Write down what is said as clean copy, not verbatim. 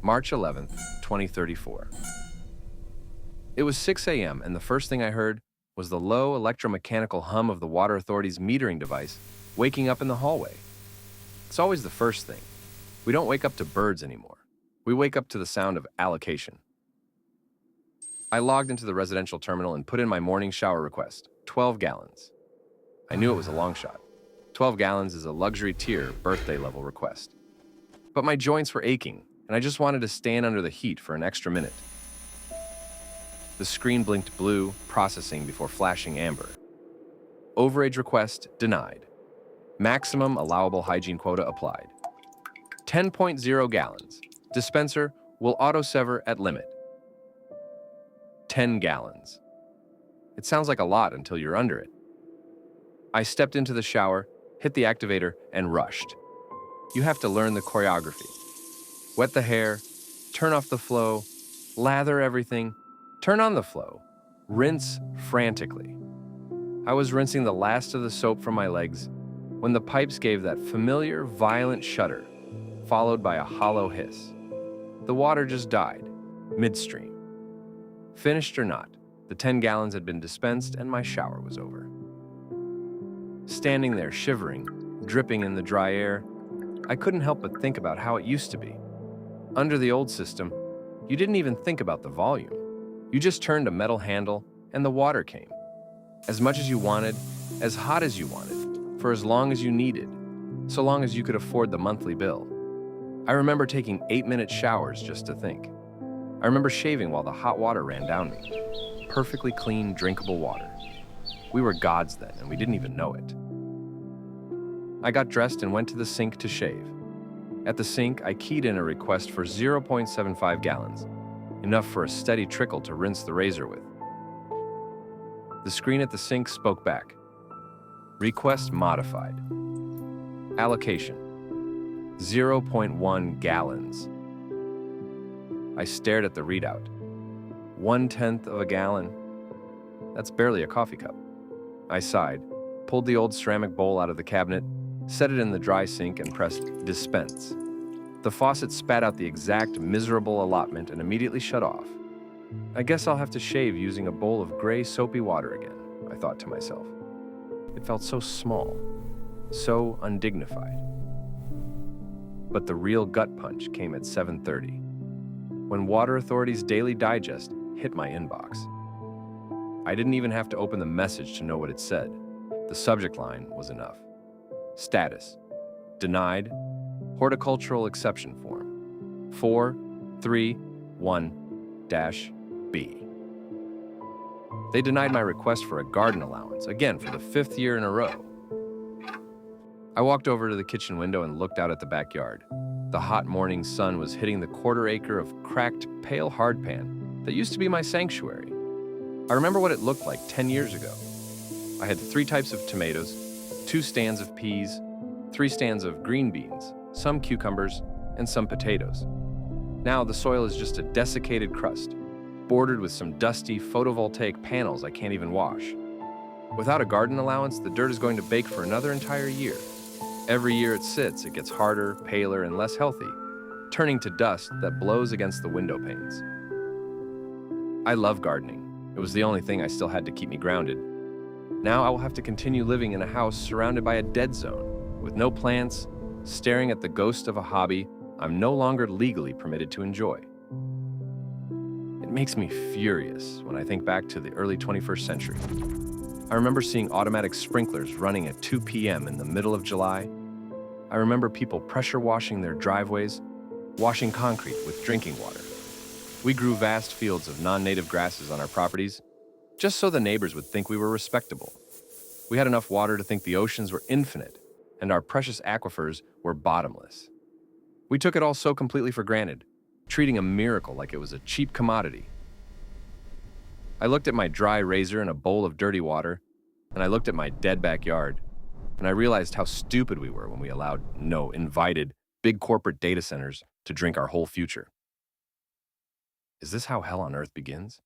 March 11th, 2034. It was 6 a.m. and the first thing I heard was the low electromechanical hum of the Water Authority's metering device waking up in the hallway. It's always the first thing. We don't wake up to birds anymore. We wake up to the sound of allocation. I logged into the residential terminal and put in my morning shower request, 12 gallons. I knew it was a long shot. 12 gallons is a luxury tier birthday level request. But my joints were aching, and I just wanted to stand under the heat for an extra minute. The screen blinked blue, processing before flashing amber. Overage request denied. Maximum allowable hygiene quota applied. 10.0 gallons. Dispenser will auto-sever at limit. 10 gallons. It sounds like a lot until you're under it. I stepped into the shower, hit the activator, and rushed. You have to learn the choreography. Wet the hair, turn off the flow, lather everything, turn on the flow, rinse frantically. I was rinsing the last of the soap from my legs when the pipes gave that familiar, violent shudder, followed by a hollow hiss. The water just died, midstream. Finished or not, the 10 gallons had been dispensed and my shower was over. Standing there shivering, dripping in the dry air, I couldn't help but think about how it used to be. Under the old system, you didn't even think about the volume. You just turned a metal handle and the water came. As much as you wanted, as hot as you wanted, for as long as you needed, so long as you could afford the monthly bill. I remember taking 8-minute showers just to think. I remember shaving while the hot water ran down me. Perfectly clean, drinkable water. We were gods then, and we didn't even know it. I got dressed and went to the sink to shave. At the sink, I keyed in a request for 0.75 gallons, enough for a steady trickle to rinse the razor with. The screen at the sink spoke back. Request modified. Allocation: 0.1 gallons. I stared at the readout. 1/10 of a gallon. That's barely a coffee cup. I sighed, pulled the old ceramic bowl out of the cabinet, set it in the dry sink, and pressed dispense. The faucet spat out the exact miserable allotment and immediately shut off. I guess I'll have to shave using a bowl of gray soapy water again, I thought to myself. It felt so small, so undignified. But the real gut punch came at 7:30, when Water Authority's Daily Digest hit my inbox. I didn't even have to open the message to know what it said. The subject line was enough. Status: denied, horticultural exception form, 431-B. They denied my request for a garden allowance, again for the 5th year in a row. I walked over to the kitchen window and looked out at the backyard. The hot morning sun was hitting the quarter-acre of cracked, pale hardpan that used to be my sanctuary. I remember what it looked like 10 years ago. I had 3 types of tomatoes, 2 stands of peas, 3 stands of green beans, some cucumbers, and some potatoes. Now the soil is just a desiccated crust, bordered with some dusty photovoltaic panels I can't even wash. Without a garden allowance, the dirt is going to bake for another entire year. Every year it sits, it gets harder, paler, and less healthy, turning to dust that blows against the window panes. I love gardening. It was the only thing I still had to keep me grounded. Now I will have to continue living in a house surrounded by a dead zone, with no plants, staring at the ghost of a hobby I'm no longer legally permitted to enjoy. It makes me furious when I think back to the early 21st century. I remember seeing automatic sprinklers running at 2 p.m. in the middle of July. I remember people pressure washing their driveways, washing concrete with drinking water. We grew vast fields of non-native grasses on our properties, just so the neighbors would think we were respectable. We had enough water to think the oceans were infinite, and our precious aquifers were bottomless. We took it all so completely for granted, treating a miracle like it was a cheap commodity. I looked at my dry razor in a bowl of dirty water, and I looked at my dead backyard, and I realized how stupid we were when we allowed invited big corporate data centers to drink our whole future. Is this how hell on earth begins?